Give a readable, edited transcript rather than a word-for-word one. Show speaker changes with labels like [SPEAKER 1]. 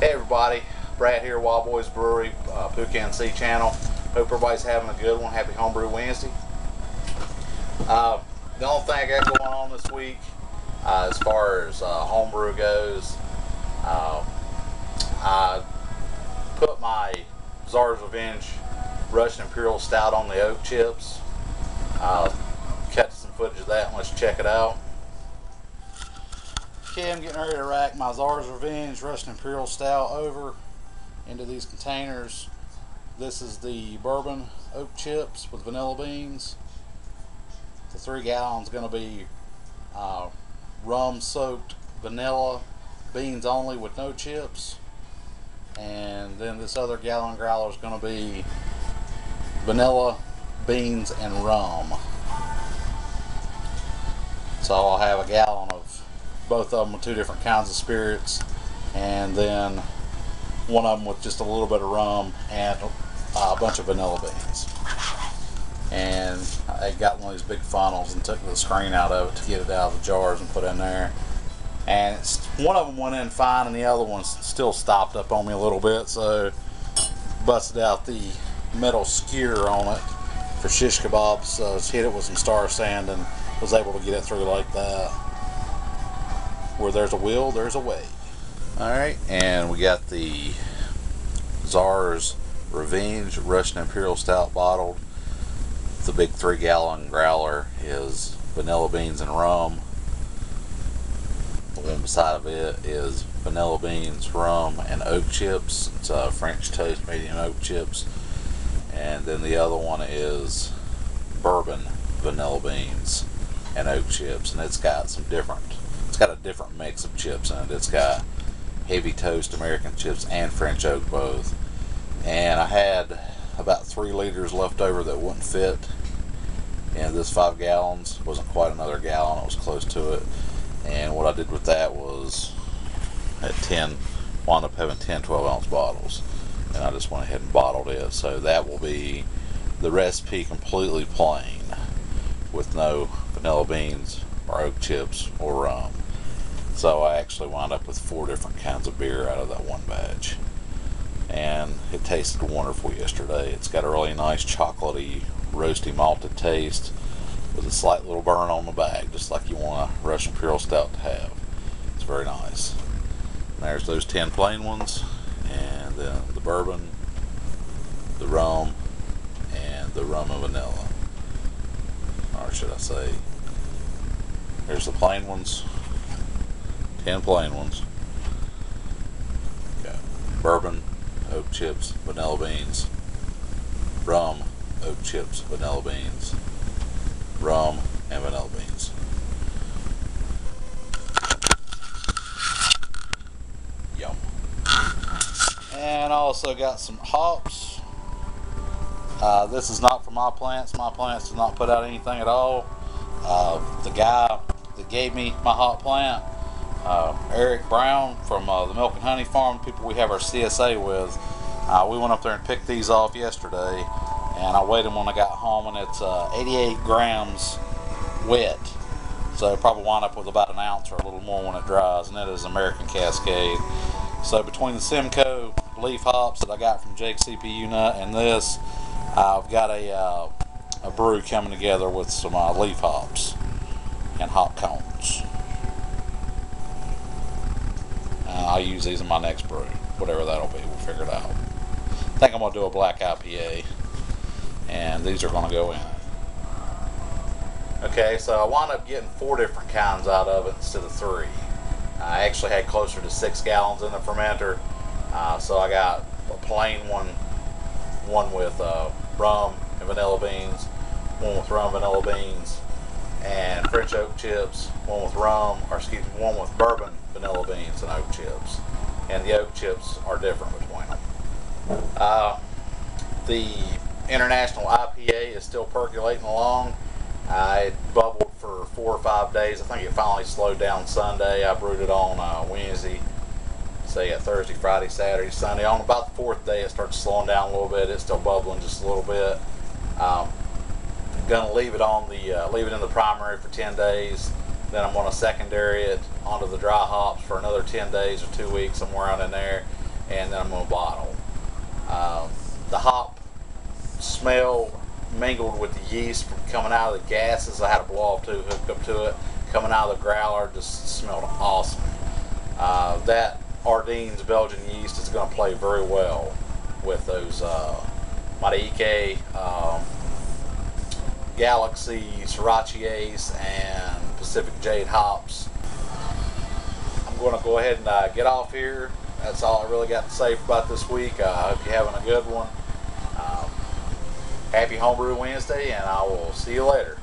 [SPEAKER 1] Hey everybody, Brad here, Wild Boys Brewery, Pucan Sea channel. Hope everybody's having a good one. Happy Homebrew Wednesday. The only thing I got going on this week, as far as homebrew goes, I put my Czar's Revenge Russian Imperial Stout on the oak chips. Catch some footage of that and let's check it out. Okay, I'm getting ready to rack my Czar's Revenge Russian Imperial Stout over into these containers. This is the Bourbon Oak Chips with vanilla beans. The 3 gallons going to be rum soaked vanilla beans only with no chips. And then this other gallon growler is going to be vanilla, beans, and rum. So I'll have a gallon of both of them with 2 different kinds of spirits, and then one of them with just a little bit of rum and a bunch of vanilla beans. And I got one of these big funnels and took the screen out of it to get it out of the jars and put in there. And one of them went in fine and the other one still stopped up on me a little bit, so busted out the metal skewer on it for shish kebabs. So hit it with some star sand and was able to get it through like that. Where there's a will, there's a way. Alright, and we got the Czar's Revenge Russian Imperial Stout bottled. The big 3 gallon growler is vanilla beans and rum. The one beside of it is vanilla beans, rum, and oak chips. It's French toast medium oak chips. And then the other one is bourbon vanilla beans and oak chips, and it's got some different. It's got a different mix of chips in it. It's got heavy toast American chips and French oak both. And I had about 3 liters left over that wouldn't fit. And this 5 gallons wasn't quite another gallon. It was close to it. And what I did with that was wound up having 10 12-ounce bottles. And I just went ahead and bottled it. So that will be the recipe completely plain with no vanilla beans or oak chips or rum. So I actually wound up with 4 different kinds of beer out of that one batch. And it tasted wonderful yesterday. It's got a really nice chocolatey, roasty, malted taste with a slight little burn on the bag, just like you want a Russian Imperial Stout to have. It's very nice. And there's those 10 plain ones, and then the bourbon, the rum, and the rum and vanilla. Or should I say, here's the plain ones. 10 plain ones. Got bourbon, oak chips, vanilla beans, rum, oak chips, vanilla beans, rum, and vanilla beans. Yum. And I also got some hops. This is not for my plants. My plants do not put out anything at all. The guy that gave me my hop plant, Eric Brown from the Milk and Honey Farm, people we have our CSA with, we went up there and picked these off yesterday, and I weighed them when I got home, and it's 88 grams wet, so probably wind up with about an ounce or a little more when it dries, and that is American Cascade. So between the Simcoe leaf hops that I got from Jake's CPU Nut and this, I've got a brew coming together with some leaf hops and hop cones. I'll use these in my next brew, whatever that'll be. We'll figure it out. I think I'm going to do a black IPA, and these are going to go in. Okay, so I wound up getting 4 different kinds out of it instead of 3. I actually had closer to 6 gallons in the fermenter, so I got a plain one with rum and vanilla beans, one with rum, vanilla beans, and French oak chips, one with one with bourbon, vanilla beans, and oak chips. And the oak chips are different between them. The International IPA is still percolating along. It bubbled for 4 or 5 days. I think it finally slowed down Sunday. I brewed it on Wednesday, so you got Thursday, Friday, Saturday, Sunday. On about the 4th day, it starts slowing down a little bit. It's still bubbling just a little bit. Gonna leave it in the primary for 10 days. Then I'm going to secondary it onto the dry hops for another 10 days or 2 weeks, somewhere around in there. and then I'm going to bottle. The hop smell mingled with the yeast from coming out of the gases. I had a blow off tube hooked up to it. Coming out of the growler just smelled awesome. That Ardennes Belgian yeast is going to play very well with those Marique, Galaxy, Sriracha Ace, and Pacific Jade hops. I'm going to go ahead and get off here. That's all I really got to say about this week. I hope you're having a good one. Happy Homebrew Wednesday, and I will see you later.